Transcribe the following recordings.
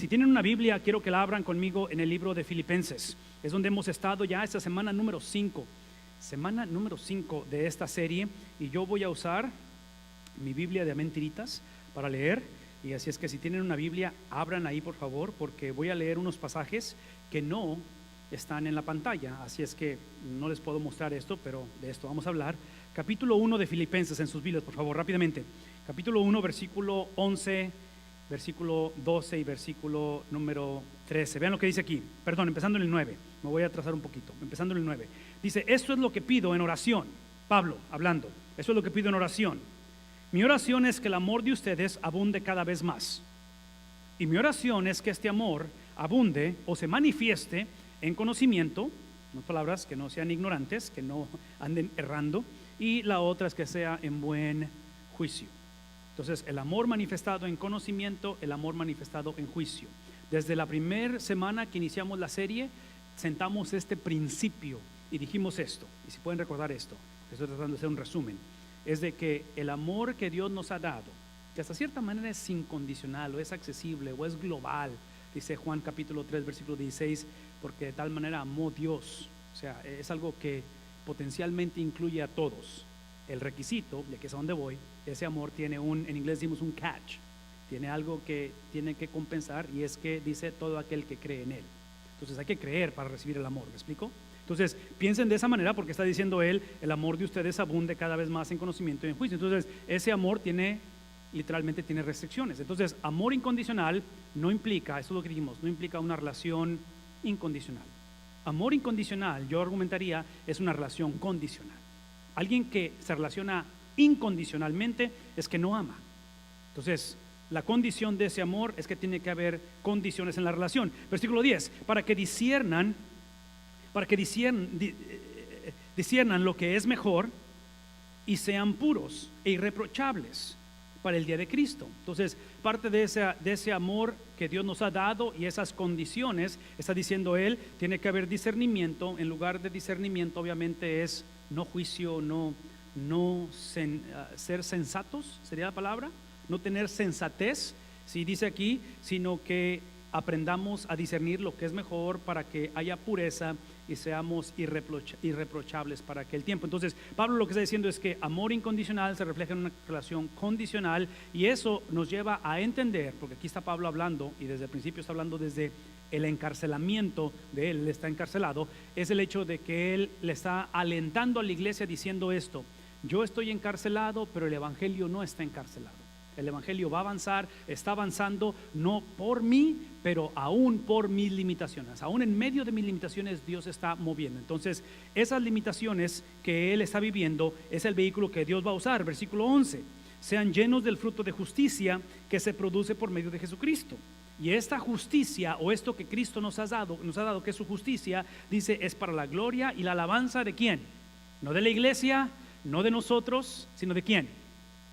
Si tienen una Biblia, quiero que la abran conmigo en el libro de Filipenses. Es donde hemos estado ya esta semana número 5. Semana número 5 de esta serie. Y yo voy a usar mi Biblia de mentiritas para leer. Y así es que si tienen una Biblia, abran ahí por favor, porque voy a leer unos pasajes que no están en la pantalla. Así es que no les puedo mostrar esto, pero de esto vamos a hablar. Capítulo 1 de Filipenses en sus Biblias, por favor, rápidamente. Capítulo 1, versículo 11, versículo 12 y versículo número 13. Vean lo que dice aquí, perdón, empezando en el 9. Me voy a atrasar un poquito, empezando en el 9. Dice, esto es lo que pido en oración. Pablo hablando, esto es lo que pido en oración. Mi oración es que el amor de ustedes abunde cada vez más. Y mi oración es que este amor abunde o se manifieste en conocimiento, en palabras, que no sean ignorantes, que no anden errando, y la otra es que sea en buen juicio. Entonces, el amor manifestado en conocimiento, el amor manifestado en juicio. Desde la primera semana que iniciamos la serie, sentamos este principio y dijimos esto, y si pueden recordar esto, estoy tratando de hacer un resumen, es de que el amor que Dios nos ha dado, que hasta cierta manera es incondicional, o es accesible, o es global, dice Juan capítulo 3, versículo 16, porque de tal manera amó Dios, o sea, es algo que potencialmente incluye a todos. El requisito, y aquí es a donde voy, ese amor tiene en inglés decimos un catch, tiene algo que tiene que compensar, y es que dice todo aquel que cree en él. Entonces hay que creer para recibir el amor, ¿me explico? Entonces piensen de esa manera, porque está diciendo él, el amor de ustedes abunde cada vez más en conocimiento y en juicio. Entonces ese amor literalmente tiene restricciones. Entonces amor incondicional no implica, eso es lo que dijimos, no implica una relación incondicional. Amor incondicional, yo argumentaría, es una relación condicional. Alguien que se relaciona incondicionalmente es que no ama. Entonces la condición de ese amor es que tiene que haber condiciones en la relación. Versículo 10, para que disciernan lo que es mejor y sean puros e irreprochables para el día de Cristo. Entonces parte de ese amor que Dios nos ha dado y esas condiciones, está diciendo él, tiene que haber discernimiento. En lugar de discernimiento obviamente es no juicio, ser sensatos, sería la palabra, no tener sensatez, si dice aquí, sino que aprendamos a discernir lo que es mejor para que haya pureza y seamos irreprochables para aquel tiempo. Entonces Pablo lo que está diciendo es que amor incondicional se refleja en una relación condicional, y eso nos lleva a entender, porque aquí está Pablo hablando y desde el principio está hablando desde el encarcelamiento de él está encarcelado, es el hecho de que él le está alentando a la iglesia diciendo esto: yo estoy encarcelado, pero el evangelio no está encarcelado. El evangelio va a avanzar, está avanzando, no por mí, pero aún por mis limitaciones. Aún en medio de mis limitaciones Dios está moviendo. Entonces esas limitaciones que él está viviendo es el vehículo que Dios va a usar. Versículo 11, sean llenos del fruto de justicia que se produce por medio de Jesucristo. Y esta justicia, o esto que Cristo nos ha dado que es su justicia, dice, es para la gloria y la alabanza de ¿quién? No de la iglesia, no de nosotros, sino de ¿quién?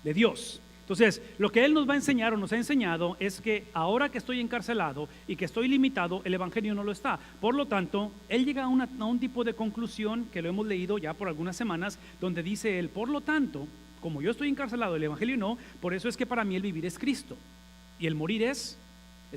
De Dios. Entonces, lo que él nos va a enseñar o nos ha enseñado es que ahora que estoy encarcelado y que estoy limitado, el evangelio no lo está. Por lo tanto, él llega a un tipo de conclusión que lo hemos leído ya por algunas semanas, donde dice él, por lo tanto, como yo estoy encarcelado, el evangelio no, por eso es que para mí el vivir es Cristo y el morir es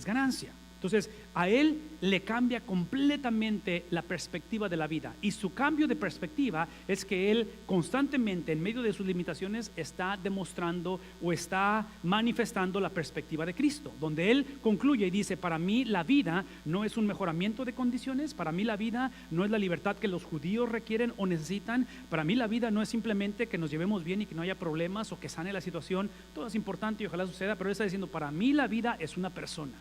ganancia. Entonces a él le cambia completamente la perspectiva de la vida, y su cambio de perspectiva es que él constantemente en medio de sus limitaciones está demostrando o está manifestando la perspectiva de Cristo, donde él concluye y dice, para mí la vida no es un mejoramiento de condiciones, para mí la vida no es la libertad que los judíos requieren o necesitan, para mí la vida no es simplemente que nos llevemos bien y que no haya problemas o que sane la situación, todo es importante y ojalá suceda, pero él está diciendo, para mí la vida es una persona.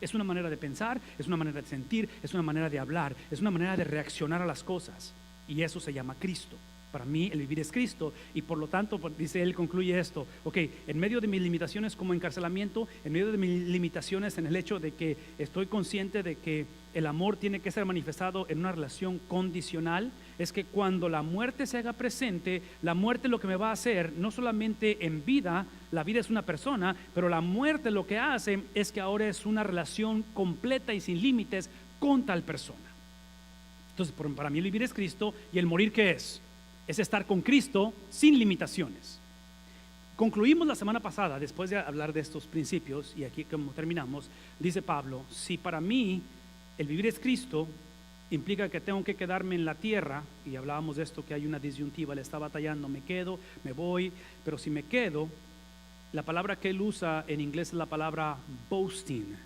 Es una manera de pensar, es una manera de sentir, es una manera de hablar, es una manera de reaccionar a las cosas, y eso se llama Cristo. Para mí el vivir es Cristo, y por lo tanto, dice él, concluye esto: ok, en medio de mis limitaciones como encarcelamiento, en medio de mis limitaciones en el hecho de que estoy consciente de que el amor tiene que ser manifestado en una relación condicional, es que cuando la muerte se haga presente, la muerte lo que me va a hacer, no solamente en vida, la vida es una persona, pero la muerte lo que hace es que ahora es una relación completa y sin límites con tal persona. Entonces para mí el vivir es Cristo, y el morir ¿qué es? Es estar con Cristo sin limitaciones. Concluimos la semana pasada, después de hablar de estos principios, y aquí como terminamos, dice Pablo, si para mí el vivir es Cristo, implica que tengo que quedarme en la tierra, y hablábamos de esto, que hay una disyuntiva, le está batallando, me quedo, me voy, pero si me quedo, la palabra que él usa en inglés es la palabra boasting,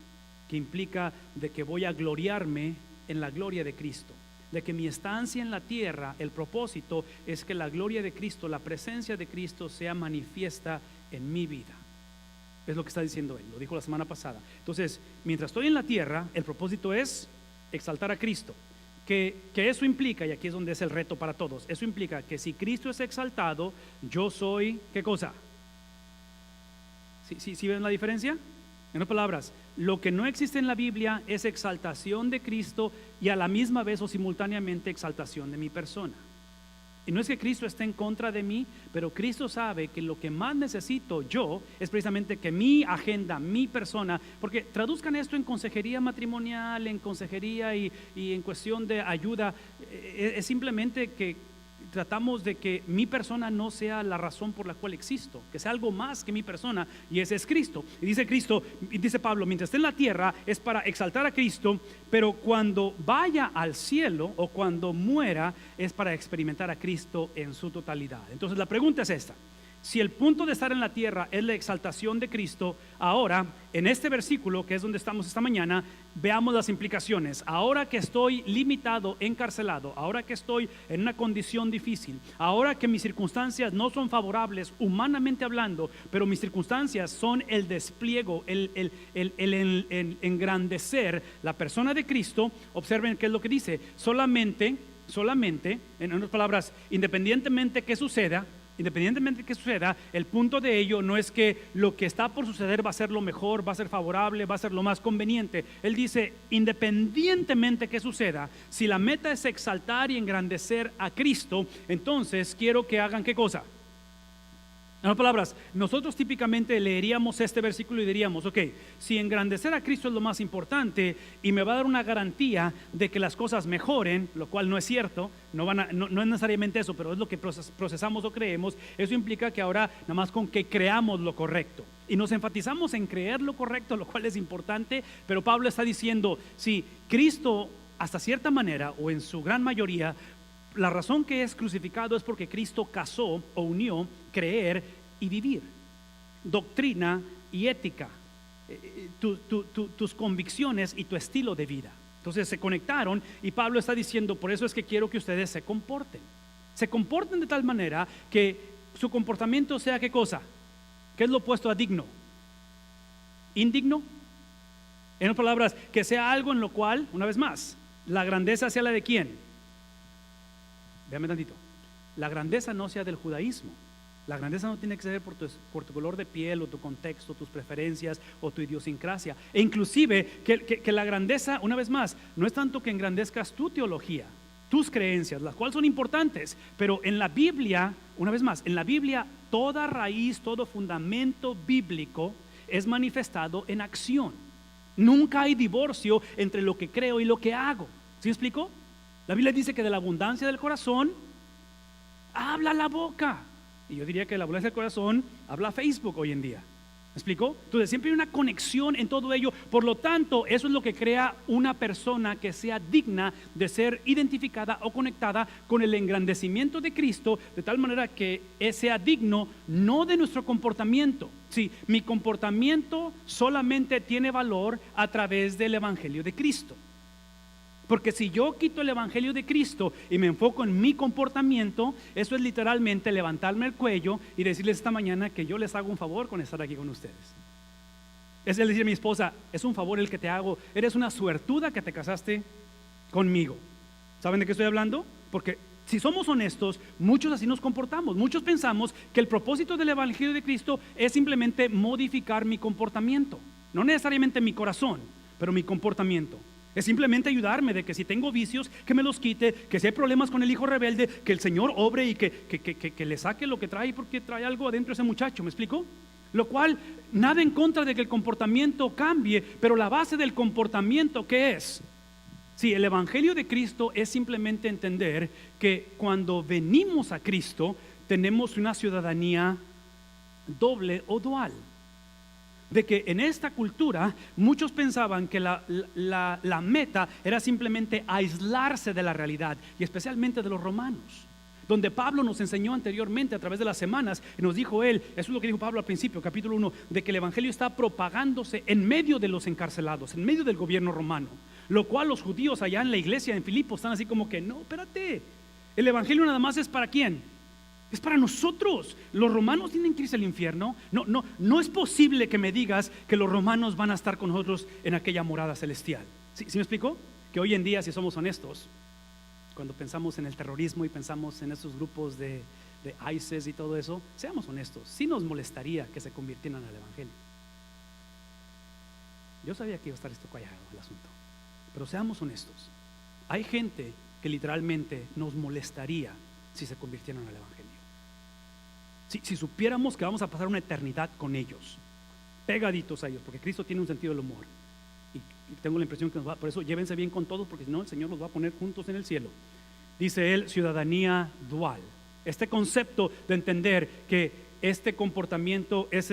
que implica de que voy a gloriarme en la gloria de Cristo, de que mi estancia en la tierra, el propósito es que la gloria de Cristo, la presencia de Cristo sea manifiesta en mi vida. Es lo que está diciendo él, lo dijo la semana pasada. Entonces, mientras estoy en la tierra, el propósito es exaltar a Cristo. Que eso implica, y aquí es donde es el reto para todos, eso implica que si Cristo es exaltado, yo soy, ¿qué cosa? ¿Sí ven la diferencia? En otras palabras, lo que no existe en la Biblia es exaltación de Cristo y a la misma vez o simultáneamente exaltación de mi persona. Y no es que Cristo esté en contra de mí, pero Cristo sabe que lo que más necesito yo es precisamente que mi agenda, mi persona, porque traduzcan esto en consejería matrimonial, en consejería y en cuestión de ayuda, es simplemente que tratamos de que mi persona no sea la razón por la cual existo, que sea algo más que mi persona, y ese es Cristo. Y dice Cristo, y dice Pablo, mientras esté en la tierra es para exaltar a Cristo, pero cuando vaya al cielo o cuando muera es para experimentar a Cristo en su totalidad. Entonces la pregunta es esta: si el punto de estar en la tierra es la exaltación de Cristo, ahora en este versículo, que es donde estamos esta mañana, veamos las implicaciones. Ahora que estoy limitado, encarcelado, ahora que estoy en una condición difícil, ahora que mis circunstancias no son favorables humanamente hablando, pero mis circunstancias son el despliego, el engrandecer la persona de Cristo. Observen qué es lo que dice: solamente, en otras palabras, independientemente que suceda, el punto de ello no es que lo que está por suceder va a ser lo mejor, va a ser favorable, va a ser lo más conveniente. Él dice, independientemente que suceda, si la meta es exaltar y engrandecer a Cristo, entonces quiero que hagan ¿qué cosa? En otras palabras, nosotros típicamente leeríamos este versículo y diríamos, ok, si engrandecer a Cristo es lo más importante y me va a dar una garantía de que las cosas mejoren, lo cual no es cierto, no es necesariamente eso, pero es lo que procesamos o creemos, eso implica que ahora nada más con que creamos lo correcto. Y nos enfatizamos en creer lo correcto, lo cual es importante, pero Pablo está diciendo, si Cristo hasta cierta manera o en su gran mayoría, la razón que es crucificado es porque Cristo casó o unió creer y vivir, doctrina y ética, tus convicciones y tu estilo de vida. Entonces se conectaron y Pablo está diciendo, por eso es que quiero que ustedes se comporten de tal manera que su comportamiento sea ¿qué cosa? ¿Qué es lo opuesto a digno? ¿Indigno? En otras palabras, que sea algo en lo cual, una vez más, la grandeza sea la de ¿quién? Véame tantito. La grandeza no sea del judaísmo. La grandeza no tiene que ser por tu color de piel o tu contexto, tus preferencias o tu idiosincrasia. E inclusive que la grandeza, una vez más, no es tanto que engrandezcas tu teología, tus creencias, las cuales son importantes, pero en la Biblia, una vez más, en la Biblia toda raíz, todo fundamento bíblico es manifestado en acción. Nunca hay divorcio entre lo que creo y lo que hago. ¿Sí me explico? La Biblia dice que de la abundancia del corazón habla la boca. Y yo diría que de la abundancia del corazón habla Facebook hoy en día. ¿Me explico? Entonces siempre hay una conexión en todo ello. Por lo tanto, eso es lo que crea una persona que sea digna de ser identificada o conectada con el engrandecimiento de Cristo, de tal manera que sea digno no de nuestro comportamiento. Sí, mi comportamiento solamente tiene valor a través del Evangelio de Cristo. Porque si yo quito el Evangelio de Cristo y me enfoco en mi comportamiento, eso es literalmente levantarme el cuello y decirles esta mañana que yo les hago un favor con estar aquí con ustedes. Es decir, a mi esposa, es un favor el que te hago, eres una suertuda que te casaste conmigo. ¿Saben de qué estoy hablando? Porque si somos honestos, muchos así nos comportamos. Muchos pensamos que el propósito del Evangelio de Cristo es simplemente modificar mi comportamiento. No necesariamente mi corazón, pero mi comportamiento. Es simplemente ayudarme de que si tengo vicios, que me los quite, que si hay problemas con el hijo rebelde, que el Señor obre y que le saque lo que trae, porque trae algo adentro ese muchacho. ¿Me explico? Lo cual, nada en contra de que el comportamiento cambie, pero la base del comportamiento, ¿qué es? Sí, el Evangelio de Cristo es simplemente entender que cuando venimos a Cristo tenemos una ciudadanía doble o dual. De que en esta cultura muchos pensaban que la meta era simplemente aislarse de la realidad, y especialmente de los romanos, donde Pablo nos enseñó anteriormente a través de las semanas, y nos dijo él, eso es lo que dijo Pablo al principio, capítulo 1, de que el evangelio está propagándose en medio de los encarcelados, en medio del gobierno romano, lo cual los judíos allá en la iglesia en Filipo están así como que, no, espérate, el evangelio nada más es para ¿quién? Es para nosotros. Los romanos tienen que irse al infierno. No es posible que me digas que los romanos van a estar con nosotros en aquella morada celestial. ¿Sí me explicó? Que hoy en día, si somos honestos, cuando pensamos en el terrorismo y pensamos en esos grupos de ISIS y todo eso, seamos honestos, sí nos molestaría que se convirtieran al evangelio. Yo sabía que iba a estar esto callado el asunto, pero seamos honestos, hay gente que literalmente nos molestaría si se convirtieran al evangelio. Si supiéramos que vamos a pasar una eternidad con ellos, pegaditos a ellos, porque Cristo tiene un sentido del humor, y tengo la impresión que nos va, por eso llévense bien con todos, porque si no el Señor los va a poner juntos en el cielo. Dice él, ciudadanía dual. Este concepto de entender que este comportamiento es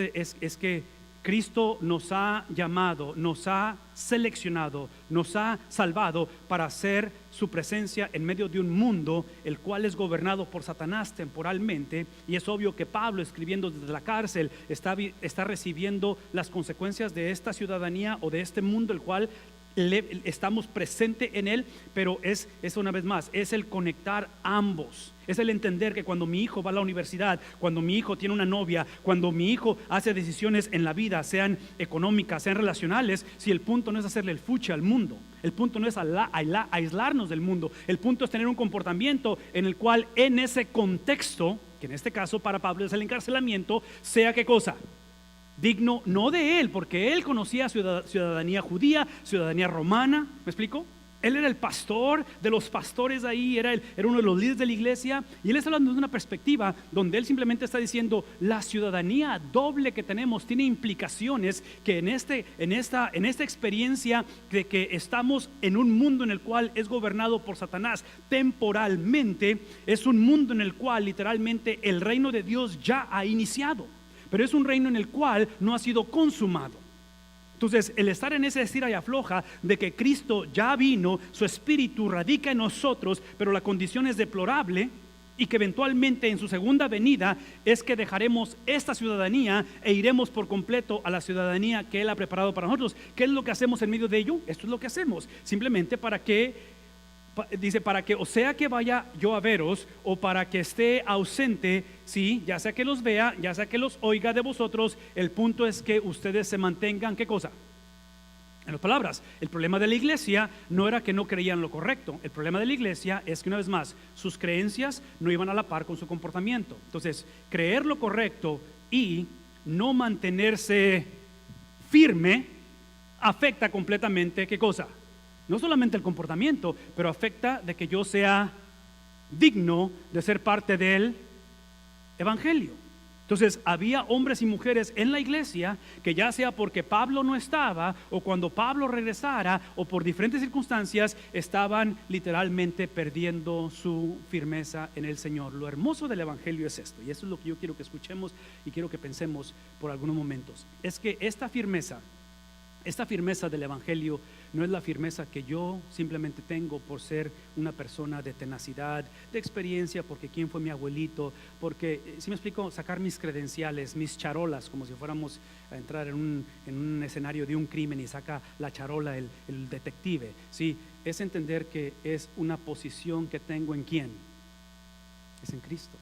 que Cristo nos ha llamado, nos ha seleccionado, nos ha salvado para hacer su presencia en medio de un mundo el cual es gobernado por Satanás temporalmente, y es obvio que Pablo, escribiendo desde la cárcel, está recibiendo las consecuencias de esta ciudadanía o de este mundo el cual estamos presentes en él, pero es una vez más, es el conectar ambos, es el entender que cuando mi hijo va a la universidad, cuando mi hijo tiene una novia, cuando mi hijo hace decisiones en la vida, sean económicas, sean relacionales, si el punto no es hacerle el fuchi al mundo, el punto no es aislarnos del mundo, el punto es tener un comportamiento en el cual en ese contexto, que en este caso para Pablo es el encarcelamiento, sea ¿qué cosa? Digno no de él, porque él conocía ciudadanía judía, ciudadanía romana, ¿me explico? Él era el pastor de los pastores ahí, era uno de los líderes de la iglesia, y él está hablando de una perspectiva donde él simplemente está diciendo la ciudadanía doble que tenemos tiene implicaciones que en esta experiencia de que estamos en un mundo en el cual es gobernado por Satanás temporalmente, es un mundo en el cual literalmente el reino de Dios ya ha iniciado, pero es un reino en el cual no ha sido consumado. Entonces, el estar en ese estira y afloja de que Cristo ya vino, su espíritu radica en nosotros, pero la condición es deplorable, y que eventualmente en su segunda venida es que dejaremos esta ciudadanía e iremos por completo a la ciudadanía que Él ha preparado para nosotros. ¿Qué es lo que hacemos en medio de ello? Esto es lo que hacemos, simplemente dice, para que o sea que vaya yo a veros o para que esté ausente, sí, ya sea que los vea, ya sea que los oiga de vosotros, el punto es que ustedes se mantengan, ¿qué cosa? En las palabras, el problema de la iglesia no era que no creían lo correcto, el problema de la iglesia es que una vez más, sus creencias no iban a la par con su comportamiento. Entonces, creer lo correcto y no mantenerse firme afecta completamente, ¿qué cosa? No solamente el comportamiento, pero afecta de que yo sea digno de ser parte del evangelio. Entonces había hombres y mujeres en la iglesia que, ya sea porque Pablo no estaba o cuando Pablo regresara o por diferentes circunstancias, estaban literalmente perdiendo su firmeza en el Señor. Lo hermoso del evangelio es esto, y eso es lo que yo quiero que escuchemos y quiero que pensemos por algunos momentos. Es que esta firmeza del evangelio no es la firmeza que yo simplemente tengo por ser una persona de tenacidad, de experiencia, porque quién fue mi abuelito, porque, si me explico, sacar mis credenciales, mis charolas, como si fuéramos a entrar en un escenario de un crimen y saca la charola el detective, ¿sí? Es entender que es una posición que tengo en quién, es en Cristo.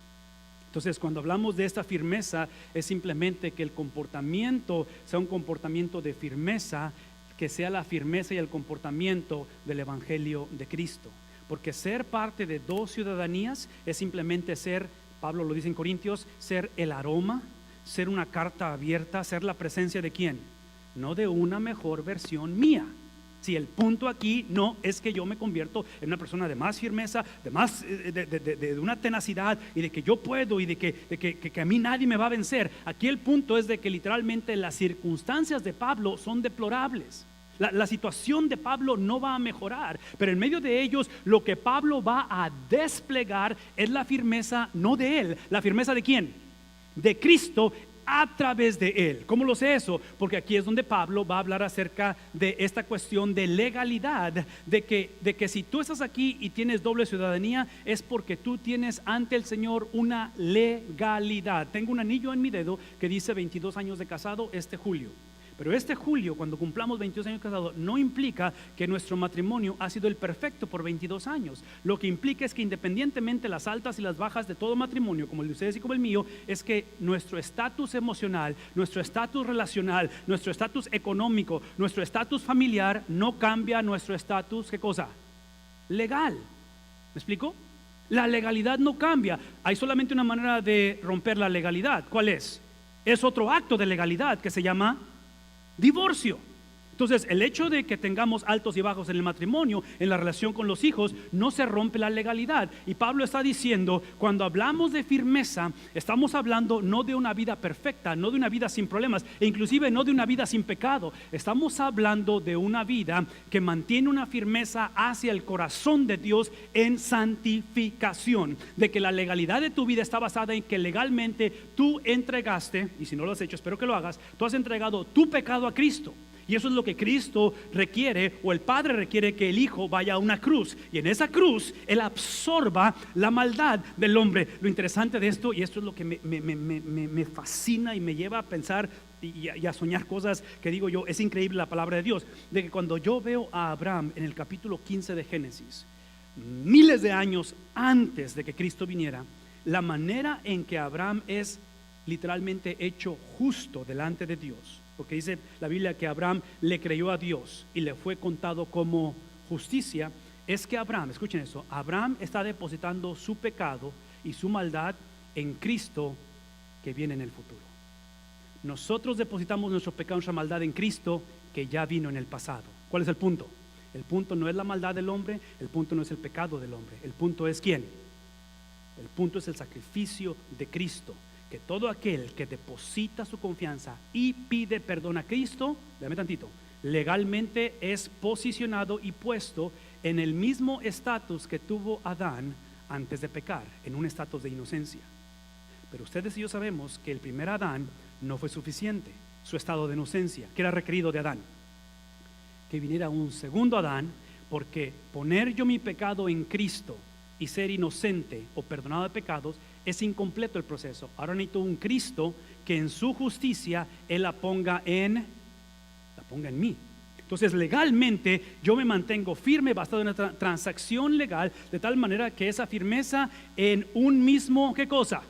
Entonces, cuando hablamos de esta firmeza, es simplemente que el comportamiento sea un comportamiento de firmeza, que sea la firmeza y el comportamiento del evangelio de Cristo. Porque ser parte de dos ciudadanías es simplemente ser, Pablo lo dice en Corintios, ser el aroma, ser una carta abierta, ser la presencia de ¿quién? No de una mejor versión mía. Si el punto aquí no es que yo me convierto en una persona de más firmeza, de más de una tenacidad y de que yo puedo y de que a mí nadie me va a vencer. Aquí el punto es de que literalmente las circunstancias de Pablo son deplorables. La situación de Pablo no va a mejorar, pero en medio de ellos lo que Pablo va a desplegar es la firmeza no de él, la firmeza de ¿quién? De Cristo, a través de Él. ¿Cómo lo sé eso? Porque aquí es donde Pablo va a hablar acerca de esta cuestión de legalidad, de que si tú estás aquí y tienes doble ciudadanía, es porque tú tienes ante el Señor una legalidad. Tengo un anillo en mi dedo que dice 22 años de casado este julio. Pero este julio, cuando cumplamos 22 años casados, no implica que nuestro matrimonio ha sido el perfecto por 22 años. Lo que implica es que independientemente las altas y las bajas de todo matrimonio, como el de ustedes y como el mío, es que nuestro estatus emocional, nuestro estatus relacional, nuestro estatus económico, nuestro estatus familiar no cambia nuestro estatus, ¿qué cosa? Legal. ¿Me explico? La legalidad no cambia. Hay solamente una manera de romper la legalidad. ¿Cuál es? Es otro acto de legalidad que se llama divorcio. Entonces, el hecho de que tengamos altos y bajos en el matrimonio, en la relación con los hijos, no se rompe la legalidad. Y Pablo está diciendo, cuando hablamos de firmeza, estamos hablando no de una vida perfecta, no de una vida sin problemas, e inclusive no de una vida sin pecado. Estamos hablando de una vida que mantiene una firmeza hacia el corazón de Dios en santificación. De que la legalidad de tu vida está basada en que legalmente tú entregaste, y si no lo has hecho, espero que lo hagas, tú has entregado tu pecado a Cristo. Y eso es lo que Cristo requiere, o el Padre requiere, que el Hijo vaya a una cruz. Y en esa cruz Él absorba la maldad del hombre. Lo interesante de esto, y esto es lo que me fascina y me lleva a pensar y a soñar cosas que digo yo, es increíble la palabra de Dios. De que cuando yo veo a Abraham en el capítulo 15 de Génesis, miles de años antes de que Cristo viniera, la manera en que Abraham es literalmente hecho justo delante de Dios. Porque dice la Biblia que Abraham le creyó a Dios y le fue contado como justicia. Es que Abraham, escuchen eso, Abraham está depositando su pecado y su maldad en Cristo que viene en el futuro. Nosotros depositamos nuestro pecado, nuestra maldad en Cristo que ya vino en el pasado. ¿Cuál es el punto? El punto no es la maldad del hombre, el punto no es el pecado del hombre, el punto es ¿quién? El punto es el sacrificio de Cristo. Que todo aquel que deposita su confianza y pide perdón a Cristo, déjame tantito, legalmente es posicionado y puesto en el mismo estatus que tuvo Adán antes de pecar, en un estatus de inocencia. Pero ustedes y yo sabemos que el primer Adán no fue suficiente, su estado de inocencia. ¿Qué era requerido de Adán? Que viniera un segundo Adán, porque poner yo mi pecado en Cristo y ser inocente o perdonado de pecados es incompleto el proceso. Ahora necesito un Cristo que en su justicia Él la ponga en mí. Entonces legalmente yo me mantengo firme basado en una transacción legal, de tal manera que esa firmeza en un mismo, ¿qué cosa?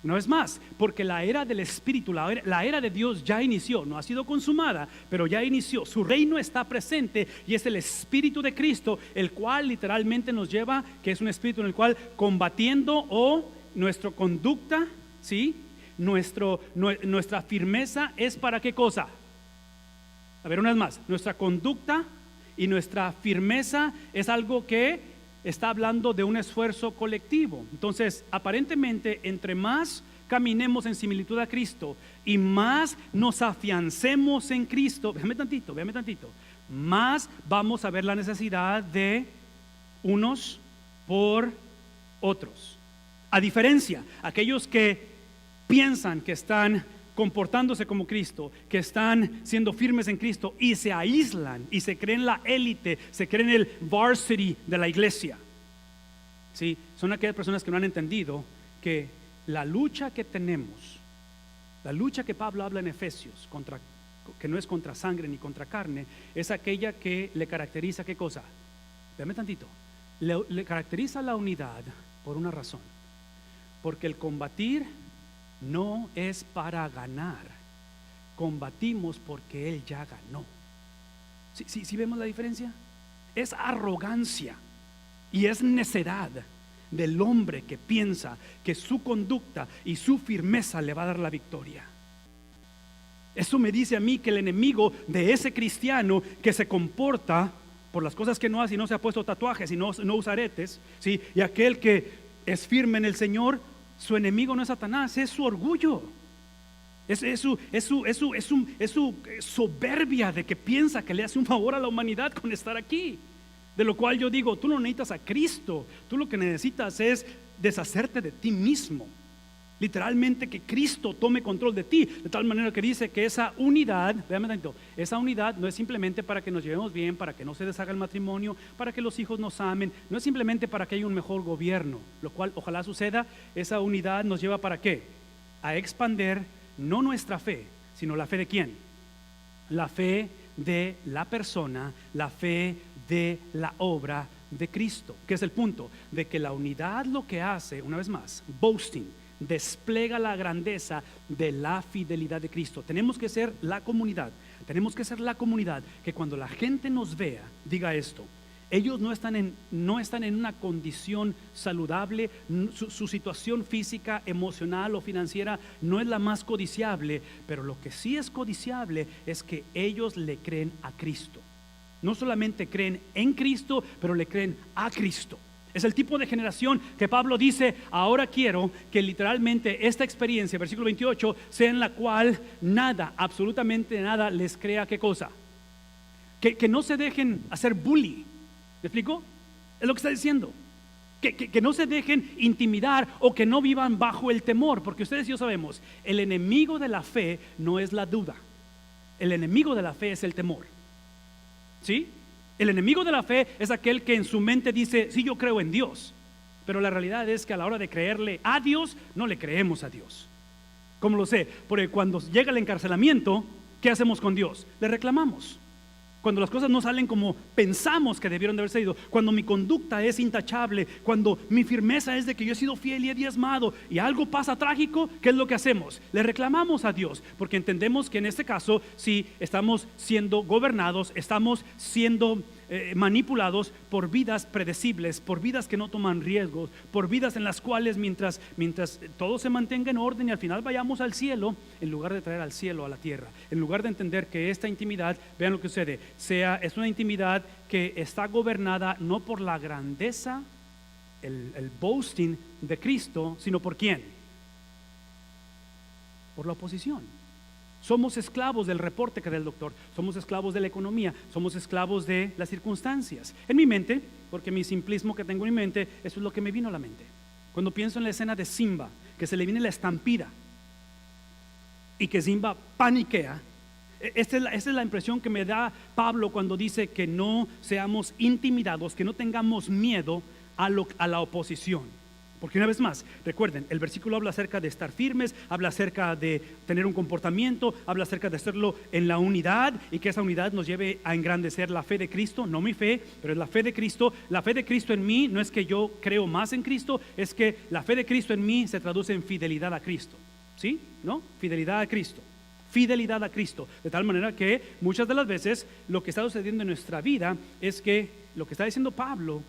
No es más, porque la era del Espíritu, la era de Dios ya inició, no ha sido consumada, pero ya inició. Su reino está presente y es el Espíritu de Cristo, el cual literalmente nos lleva, que es un espíritu en el cual combatiendo o nuestra conducta, ¿sí? Nuestra firmeza es para qué cosa. A ver, una vez más, nuestra conducta y nuestra firmeza es algo que está hablando de un esfuerzo colectivo. Entonces, aparentemente, entre más caminemos en similitud a Cristo y más nos afiancemos en Cristo, véame tantito, más vamos a ver la necesidad de unos por otros. A diferencia, aquellos que piensan que están comportándose como Cristo, que están siendo firmes en Cristo y se aíslan y se creen la élite, se creen el varsity de la iglesia. ¿Sí? Son aquellas personas que no han entendido que la lucha que tenemos, la lucha que Pablo habla en Efesios, que no es contra sangre ni contra carne, es aquella que le caracteriza, ¿qué cosa? Véame tantito, le caracteriza la unidad por una razón. Porque el combatir no es para ganar, combatimos porque Él ya ganó. ¿Sí vemos la diferencia? Es arrogancia y es necedad del hombre que piensa que su conducta y su firmeza le va a dar la victoria. Eso me dice a mí que el enemigo de ese cristiano que se comporta por las cosas que no hace y no se ha puesto tatuajes y no usa aretes, ¿sí? Y aquel que es firme en el Señor, su enemigo no es Satanás, es su orgullo, es su soberbia de que piensa que le hace un favor a la humanidad con estar aquí. De lo cual yo digo, tú no necesitas a Cristo, tú lo que necesitas es deshacerte de ti mismo. Literalmente que Cristo tome control de ti, de tal manera que dice que esa unidad, véame tanto, esa unidad no es simplemente para que nos llevemos bien, para que no se deshaga el matrimonio, para que los hijos nos amen, no es simplemente para que haya un mejor gobierno, lo cual ojalá suceda. Esa unidad nos lleva ¿para qué? A expander no nuestra fe, sino la fe de ¿quién? La fe de la persona, la fe de la obra de Cristo. ¿Qué es el punto? De que la unidad lo que hace, una vez más, boasting, despliega la grandeza de la fidelidad de Cristo. Tenemos que ser la comunidad, que cuando la gente nos vea, diga esto: ellos no están en una condición saludable, su situación física, emocional o financiera no es la más codiciable, pero lo que sí es codiciable es que ellos le creen a Cristo. No solamente creen en Cristo, pero le creen a Cristo. Es el tipo de generación que Pablo dice: ahora quiero que literalmente esta experiencia, versículo 28, sea en la cual nada, absolutamente nada les crea. ¿Qué cosa? Que no se dejen hacer bully. ¿Me explico? Es lo que está diciendo. Que no se dejen intimidar o que no vivan bajo el temor, porque ustedes y yo sabemos, el enemigo de la fe no es la duda, el enemigo de la fe es el temor. ¿Sí? El enemigo de la fe es aquel que en su mente dice: sí, yo creo en Dios, pero la realidad es que a la hora de creerle a Dios, no le creemos a Dios. ¿Cómo lo sé? Porque cuando llega el encarcelamiento, ¿qué hacemos con Dios? Le reclamamos. Cuando las cosas no salen como pensamos que debieron de haber salido, cuando mi conducta es intachable, cuando mi firmeza es de que yo he sido fiel y he diezmado y algo pasa trágico, ¿qué es lo que hacemos? Le reclamamos a Dios, porque entendemos que en este caso sí estamos siendo gobernados, estamos siendo manipulados por vidas predecibles, por vidas que no toman riesgos, por vidas en las cuales mientras todo se mantenga en orden y al final vayamos al cielo, en lugar de traer al cielo a la tierra, en lugar de entender que esta intimidad, vean lo que sucede, es una intimidad que está gobernada no por la grandeza, el boasting de Cristo, sino por ¿quién? Por la oposición. Somos esclavos del reporte que da el doctor, somos esclavos de la economía, somos esclavos de las circunstancias. En mi mente, porque mi simplismo que tengo en mi mente, eso es lo que me vino a la mente. Cuando pienso en la escena de Simba, que se le viene la estampida y que Simba paniquea, esta es la impresión que me da Pablo cuando dice que no seamos intimidados, que no tengamos miedo a la oposición. Porque una vez más, recuerden, el versículo habla acerca de estar firmes, habla acerca de tener un comportamiento, habla acerca de hacerlo en la unidad y que esa unidad nos lleve a engrandecer la fe de Cristo, no mi fe, pero es la fe de Cristo. La fe de Cristo en mí no es que yo creo más en Cristo, es que la fe de Cristo en mí se traduce en fidelidad a Cristo. ¿Sí? ¿No? Fidelidad a Cristo. Fidelidad a Cristo. De tal manera que muchas de las veces lo que está sucediendo en nuestra vida es que lo que está diciendo Pablo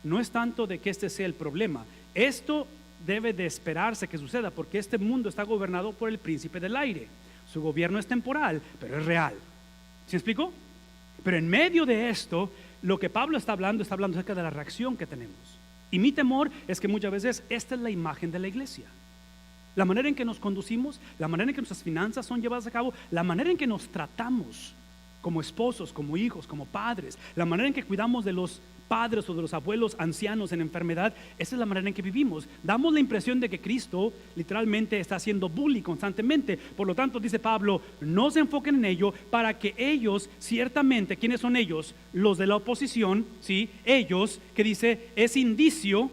no es tanto de que este sea el problema. Esto debe de esperarse que suceda porque este mundo está gobernado por el príncipe del aire. Su gobierno es temporal, pero es real. ¿Sí me explico? Pero en medio de esto, lo que Pablo está hablando acerca de la reacción que tenemos. Y mi temor es que muchas veces esta es la imagen de la iglesia. La manera en que nos conducimos, la manera en que nuestras finanzas son llevadas a cabo, la manera en que nos tratamos como esposos, como hijos, como padres, la manera en que cuidamos de los padres o de los abuelos ancianos en enfermedad, esa es la manera en que vivimos. Damos la impresión de que Cristo literalmente está haciendo bullying constantemente. Por lo tanto, dice Pablo, no se enfoquen en ello para que ellos, ciertamente, ¿quiénes son ellos? Los de la oposición, ¿sí? Ellos, que dice, es indicio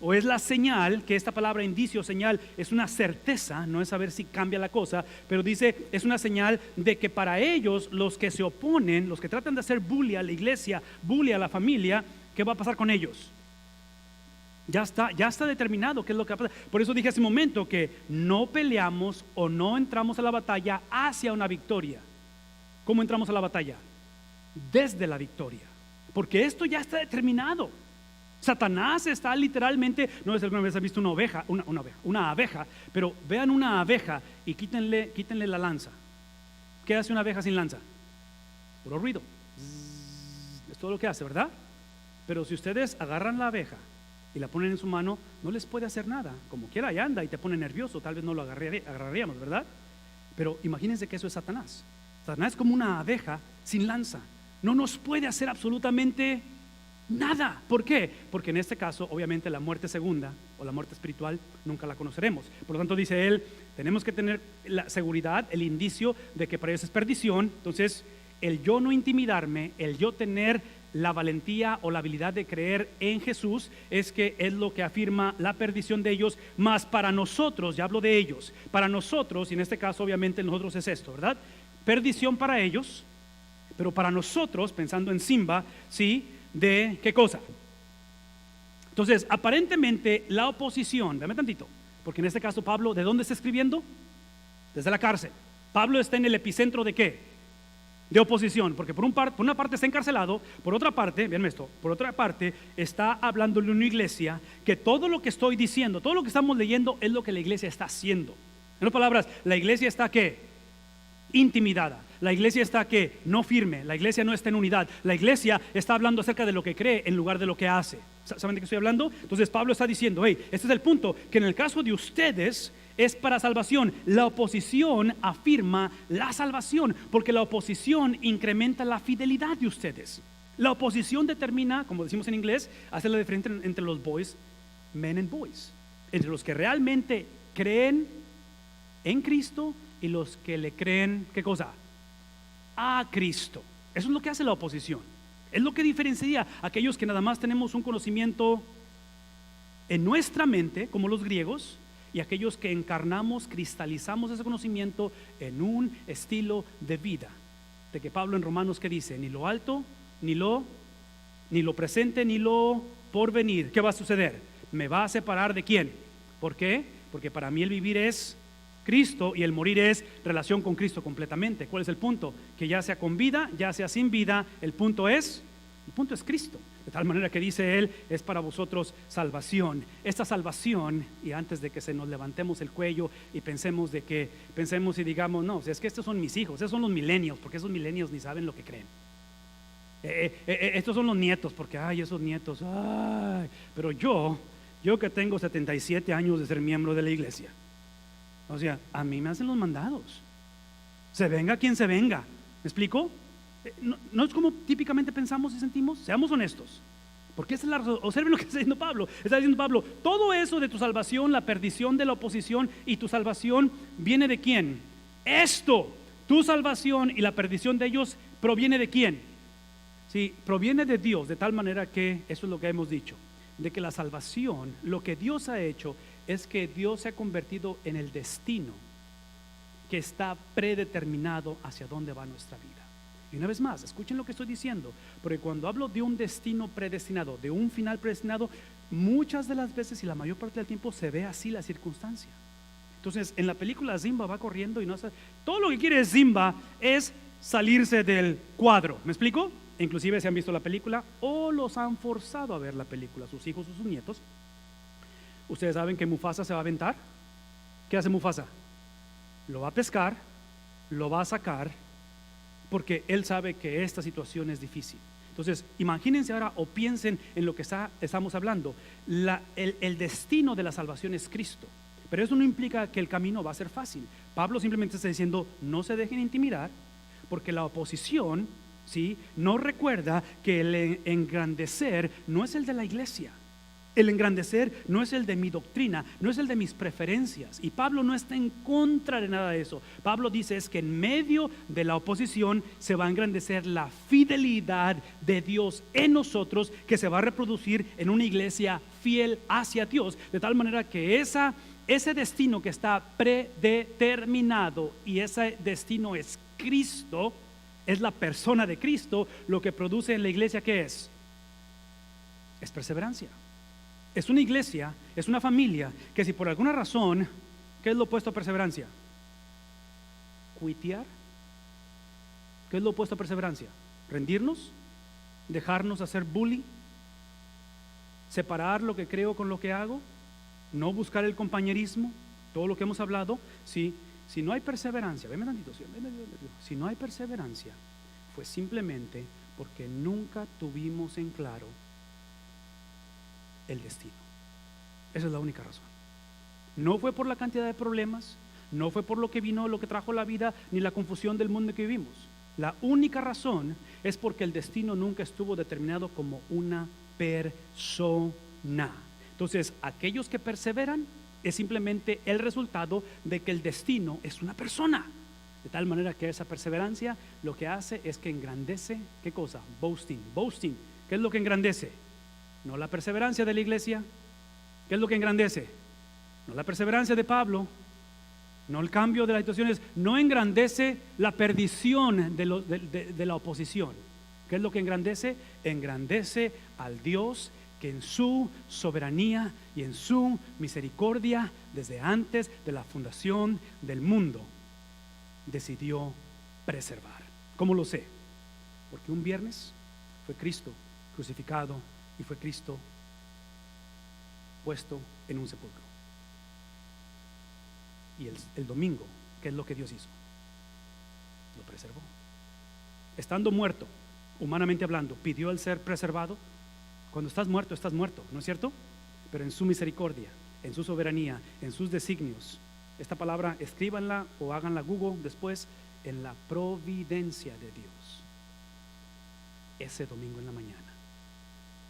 o es la señal, que esta palabra indicio, señal, es una certeza, no es saber si cambia la cosa, pero dice, es una señal de que para ellos, los que se oponen, los que tratan de hacer bully a la iglesia, bully a la familia, ¿qué va a pasar con ellos? Ya está determinado qué es lo que va a pasar. Por eso dije hace un momento que no peleamos o no entramos a la batalla hacia una victoria. ¿Cómo entramos a la batalla? Desde la victoria, porque esto ya está determinado. Satanás está literalmente, no sé si alguna vez han visto una abeja, pero vean una abeja y quítenle la lanza. ¿Qué hace una abeja sin lanza? Puro ruido. Es todo lo que hace, ¿verdad? Pero si ustedes agarran la abeja y la ponen en su mano, no les puede hacer nada. Como quiera, ahí anda y te pone nervioso, tal vez no lo agarraríamos, ¿verdad? Pero imagínense que eso es Satanás. Satanás es como una abeja sin lanza. No nos puede hacer absolutamente Nada. ¿Por qué? Porque en este caso, obviamente, la muerte segunda o la muerte espiritual nunca la conoceremos. Por lo tanto, dice él, tenemos que tener la seguridad, el indicio de que para ellos es perdición. Entonces, el yo no intimidarme, el yo tener la valentía o la habilidad de creer en Jesús, es que es lo que afirma la perdición de ellos. Más para nosotros, ya hablo de ellos, para nosotros, y en este caso obviamente nosotros es esto, ¿verdad? Perdición para ellos, pero para nosotros, pensando en Simba, ¿sí? ¿De qué cosa? Entonces, aparentemente la oposición, dame tantito, porque en este caso Pablo, ¿de dónde está escribiendo? Desde la cárcel. Pablo está en el epicentro ¿de qué? De oposición, porque por una parte está encarcelado, por otra parte, véanme esto, por otra parte está hablándole a una iglesia que todo lo que estoy diciendo, todo lo que estamos leyendo es lo que la iglesia está haciendo. En otras palabras, la iglesia está ¿qué? Intimidada. La iglesia está ¿qué? No firme. La iglesia no está en unidad. La iglesia está hablando acerca de lo que cree en lugar de lo que hace. ¿Saben de qué estoy hablando? Entonces Pablo está diciendo, hey, este es el punto, que en el caso de ustedes es para salvación. La oposición afirma la salvación, porque la oposición incrementa la fidelidad de ustedes. La oposición determina, como decimos en inglés, hace la diferencia entre los boys, men and boys, entre los que realmente creen en Cristo y los que le creen, ¿qué cosa? A Cristo. Eso es lo que hace la oposición. Es lo que diferencia a aquellos que nada más tenemos un conocimiento en nuestra mente, como los griegos, y aquellos que encarnamos, cristalizamos ese conocimiento en un estilo de vida. De que Pablo en Romanos, ¿qué dice? Ni lo alto, ni lo presente, ni lo porvenir. ¿Qué va a suceder? Me va a separar ¿de quién? ¿Por qué? Porque para mí el vivir es Cristo y el morir es relación con Cristo completamente. ¿Cuál es el punto? Que ya sea con vida, ya sea sin vida, el punto es Cristo. De tal manera que dice él, es para vosotros salvación. Esta salvación, y antes de que se nos levantemos el cuello y pensemos y digamos, no, es que estos son mis hijos, esos son los milenios, porque esos milenios ni saben lo que creen. Estos son los nietos, porque ay, esos nietos, ay, pero yo que tengo 77 años de ser miembro de la iglesia, o sea, a mí me hacen los mandados, se venga quien se venga. ¿Me explico? No es como típicamente pensamos y sentimos. Seamos honestos, porque esa es la razón. Observen lo que está diciendo Pablo. Está diciendo Pablo, todo eso de tu salvación, la perdición de la oposición y tu salvación, ¿viene de quién? Esto, tu salvación y la perdición de ellos, ¿proviene de quién? Sí, proviene de Dios, de tal manera que, eso es lo que hemos dicho, de que la salvación, lo que Dios ha hecho es que Dios se ha convertido en el destino que está predeterminado hacia dónde va nuestra vida. Y una vez más, escuchen lo que estoy diciendo, porque cuando hablo de un destino predestinado, de un final predestinado, muchas de las veces y la mayor parte del tiempo se ve así la circunstancia. Entonces, en la película Simba va corriendo y no sabe, todo lo que quiere Simba es salirse del cuadro. ¿Me explico? Inclusive si han visto la película o los han forzado a ver la película, sus hijos o sus nietos. Ustedes saben que Mufasa se va a aventar. ¿Qué hace Mufasa? Lo va a pescar, lo va a sacar, porque él sabe que esta situación es difícil. Entonces, imagínense ahora o piensen en lo que estamos hablando. El destino de la salvación es Cristo, pero eso no implica que el camino va a ser fácil. Pablo simplemente está diciendo, no se dejen intimidar, porque la oposición, ¿sí?, no recuerda que el engrandecer no es el de la iglesia. El engrandecer no es el de mi doctrina, no es el de mis preferencias. Y Pablo no está en contra de nada de eso. Pablo dice es que en medio de la oposición se va a engrandecer la fidelidad de Dios en nosotros, que se va a reproducir en una iglesia fiel hacia Dios. De tal manera que ese destino que está predeterminado, y ese destino es Cristo, es la persona de Cristo, lo que produce en la iglesia, ¿qué es? Es perseverancia. Es una iglesia, es una familia que si por alguna razón, ¿qué es lo opuesto a perseverancia? Cuitear. ¿Qué es lo opuesto a perseverancia? Rendirnos, dejarnos hacer bully, separar lo que creo con lo que hago, no buscar el compañerismo, todo lo que hemos hablado. Si no hay perseverancia, venme tantito, si no hay perseverancia, fue simplemente porque nunca tuvimos en claro el destino. Esa es la única razón. No fue por la cantidad de problemas, no fue por lo que vino, lo que trajo la vida, ni la confusión del mundo en que vivimos. La única razón es porque el destino nunca estuvo determinado como una persona. Entonces, aquellos que perseveran es simplemente el resultado de que el destino es una persona. De tal manera que esa perseverancia lo que hace es que engrandece, ¿qué cosa? Boasting. Boasting, ¿qué es lo que engrandece? No la perseverancia de la iglesia. ¿Qué es lo que engrandece? No la perseverancia de Pablo, no el cambio de las situaciones, no engrandece la perdición de la oposición. ¿Qué es lo que engrandece? Engrandece al Dios que en su soberanía y en su misericordia, desde antes de la fundación del mundo, decidió preservar. ¿Cómo lo sé? Porque un viernes fue Cristo crucificado y fue Cristo puesto en un sepulcro. Y el domingo, ¿qué es lo que Dios hizo? Lo preservó. Estando muerto, humanamente hablando, pidió el ser preservado. Cuando estás muerto, ¿no es cierto? Pero en su misericordia, en su soberanía, en sus designios, esta palabra escríbanla o háganla Google después, en la providencia de Dios. Ese domingo en la mañana,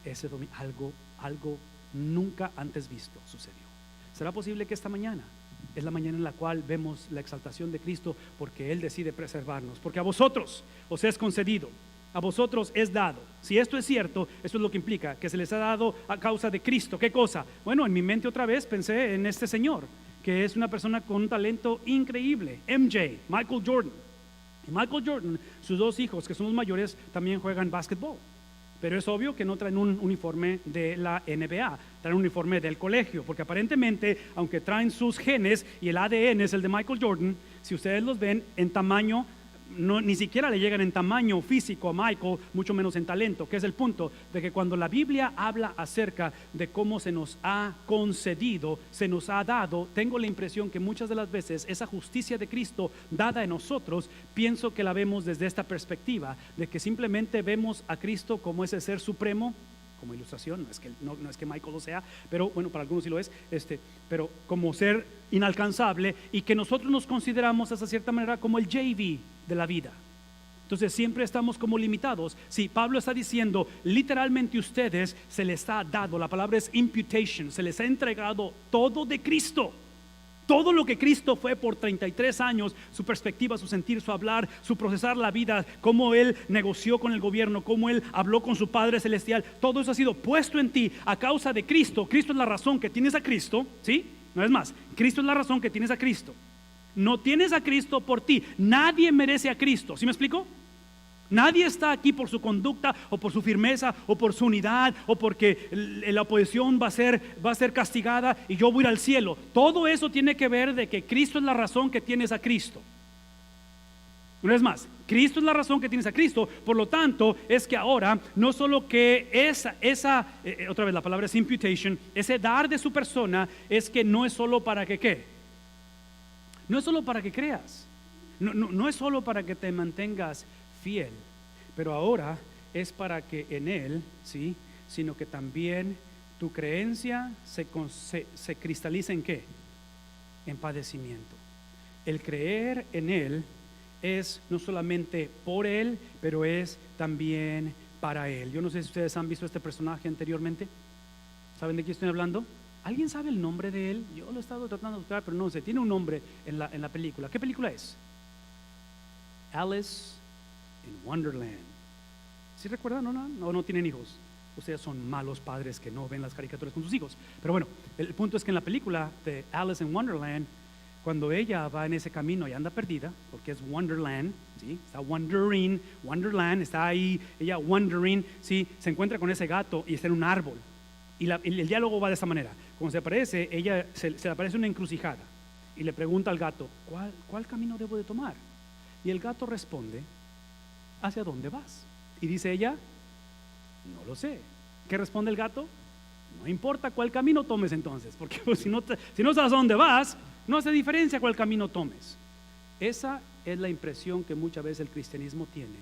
ese domingo, algo nunca antes visto sucedió. ¿Será posible que esta mañana es la mañana en la cual vemos la exaltación de Cristo porque Él decide preservarnos? Porque a vosotros os es concedido, a vosotros es dado. Si esto es cierto, eso es lo que implica, que se les ha dado a causa de Cristo. ¿Qué cosa? Bueno, en mi mente otra vez pensé en este señor, que es una persona con un talento increíble, Michael Jordan. Y Michael Jordan, sus dos hijos, que son los mayores, también juegan básquetbol. Pero es obvio que no traen un uniforme de la NBA, traen un uniforme del colegio, porque aparentemente, aunque traen sus genes y el ADN es el de Michael Jordan, si ustedes los ven en tamaño, no, ni siquiera le llegan en tamaño físico a Michael, mucho menos en talento, que es el punto de que cuando la Biblia habla acerca de cómo se nos ha concedido, se nos ha dado, tengo la impresión que muchas de las veces esa justicia de Cristo dada en nosotros, pienso que la vemos desde esta perspectiva, de que simplemente vemos a Cristo como ese ser supremo, como ilustración, no es que Michael lo sea, pero bueno, para algunos sí lo es, pero como ser inalcanzable, y que nosotros nos consideramos hasta cierta manera como el JV de la vida. Entonces siempre estamos como limitados. Si Pablo está diciendo literalmente ustedes se les ha dado, la palabra es imputation, se les ha entregado todo de Cristo. Todo lo que Cristo fue por 33 años, su perspectiva, su sentir, su hablar, su procesar la vida, cómo Él negoció con el gobierno, cómo Él habló con su Padre Celestial, todo eso ha sido puesto en ti a causa de Cristo. Cristo es la razón que tienes a Cristo, ¿sí? No es más, Cristo es la razón que tienes a Cristo. No tienes a Cristo por ti, nadie merece a Cristo, ¿sí me explico? Nadie está aquí por su conducta o por su firmeza o por su unidad o porque la oposición va a ser castigada y yo voy a ir al cielo. Todo eso tiene que ver de que Cristo es la razón que tienes a Cristo. Una vez más, Cristo es la razón que tienes a Cristo. Por lo tanto, es que ahora no solo que otra vez la palabra es imputation, ese dar de su persona es que no es solo para que ¿qué? No es solo para que creas, no es solo para que te mantengas fiel, pero ahora es para que en Él, ¿sí? Sino que también tu creencia se cristaliza en ¿qué? En padecimiento. El creer en Él es no solamente por Él, pero es también para Él. Yo no sé si ustedes han visto este personaje anteriormente. ¿Saben de quién estoy hablando? ¿Alguien sabe el nombre de él? Yo lo he estado tratando de buscar, pero no sé. Tiene un nombre en la película. ¿Qué película es? Alice in Wonderland. ¿Sí recuerdan? No tienen hijos. Ustedes son malos padres que no ven las caricaturas con sus hijos. Pero bueno, el punto es que en la película de Alice in Wonderland, cuando ella va en ese camino y anda perdida, porque es Wonderland, ¿sí? Está wondering, Wonderland, está ahí, ella wondering, ¿sí? Se encuentra con ese gato y está en un árbol. Y el diálogo va de esta manera. Cuando se aparece, ella se le aparece una encrucijada y le pregunta al gato, ¿cuál camino debo de tomar? Y el gato responde, ¿hacia dónde vas? Y dice ella, no lo sé. ¿Qué responde el gato? No importa cuál camino tomes entonces, porque pues, si no sabes a dónde vas, no hace diferencia cuál camino tomes. Esa es la impresión que muchas veces el cristianismo tiene,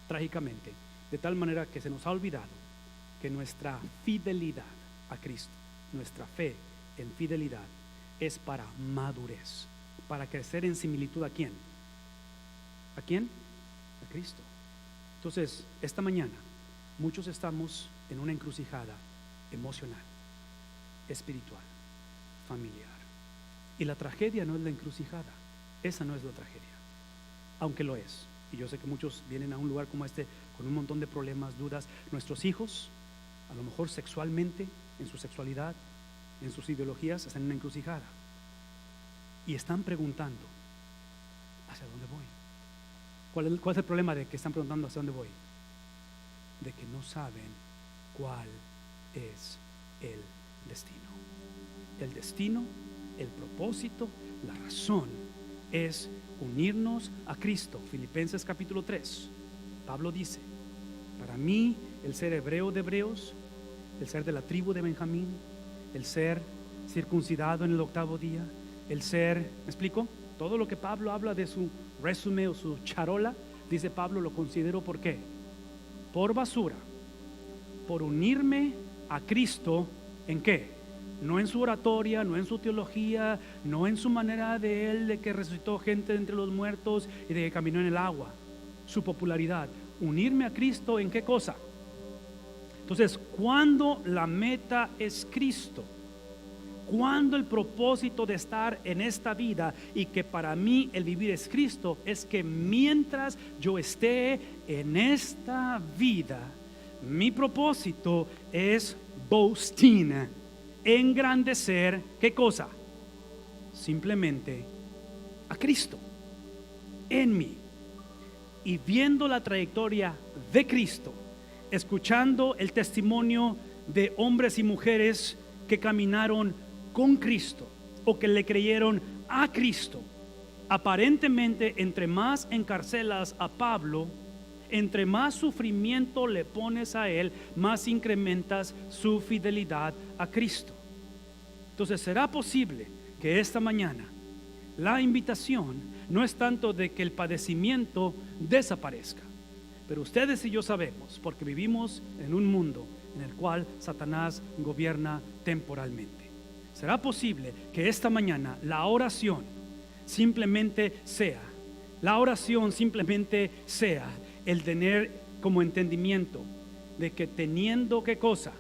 trágicamente, de tal manera que se nos ha olvidado que nuestra fidelidad a Cristo, nuestra fe en fidelidad es para madurez, para crecer en similitud ¿a quién? ¿A quién? a Cristo. Entonces, esta mañana, muchos estamos en una encrucijada emocional, espiritual, familiar. Y la tragedia no es la encrucijada, esa no es la tragedia, aunque lo es. Y yo sé que muchos vienen a un lugar como este con un montón de problemas, dudas. Nuestros hijos, a lo mejor sexualmente, en su sexualidad, en sus ideologías, están en una encrucijada y están preguntando: ¿hacia dónde voy? ¿Cuál es el problema de que están preguntando hacia dónde voy? De que no saben cuál es el destino. El destino, el propósito, la razón es unirnos a Cristo. Filipenses capítulo 3, Pablo dice: para mí el ser hebreo de hebreos, el ser de la tribu de Benjamín, el ser circuncidado en el 8º día, el ser, ¿me explico? Todo lo que Pablo habla de su resumen o su charola, dice Pablo, lo considero ¿por qué? Por basura, por unirme a Cristo. ¿En qué? No en su oratoria, no en su teología, no en su manera de él de que resucitó gente de entre los muertos y de que caminó en el agua, su popularidad. Unirme a Cristo, ¿en qué cosa? Entonces, cuando la meta es Cristo, cuando el propósito de estar en esta vida y que para mí el vivir es Cristo, es que mientras yo esté en esta vida, mi propósito es boasting, engrandecer, ¿qué cosa? Simplemente a Cristo en mí, y viendo la trayectoria de Cristo, escuchando el testimonio de hombres y mujeres que caminaron con Cristo o que le creyeron a Cristo. Aparentemente, entre más encarcelas a Pablo, entre más sufrimiento le pones a él, más incrementas su fidelidad a Cristo. Entonces, ¿será posible que esta mañana la invitación no es tanto de que el padecimiento desaparezca? Pero ustedes y yo sabemos, porque vivimos en un mundo en el cual Satanás gobierna temporalmente. ¿Será posible que esta mañana la oración simplemente sea el tener como entendimiento de que teniendo qué cosa?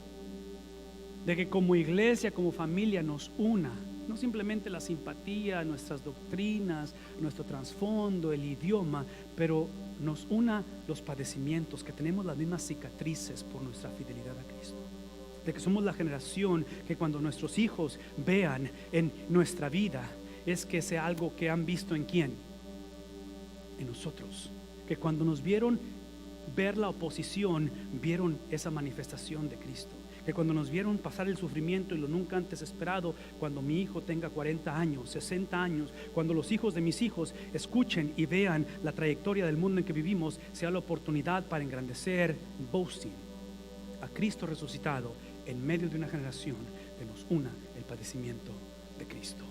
De que como iglesia, como familia nos una, no simplemente la simpatía, nuestras doctrinas, nuestro trasfondo, el idioma, pero nos una los padecimientos, que tenemos las mismas cicatrices por nuestra fidelidad a Cristo. De que somos la generación que cuando nuestros hijos vean en nuestra vida, es que sea algo que han visto en quién, en nosotros. Que cuando nos vieron ver la oposición, vieron esa manifestación de Cristo. Que cuando nos vieron pasar el sufrimiento y lo nunca antes esperado, cuando mi hijo tenga 40 años, 60 años, cuando los hijos de mis hijos escuchen y vean la trayectoria del mundo en que vivimos, sea la oportunidad para engrandecer, boasting, a Cristo resucitado en medio de una generación que nos una el padecimiento de Cristo.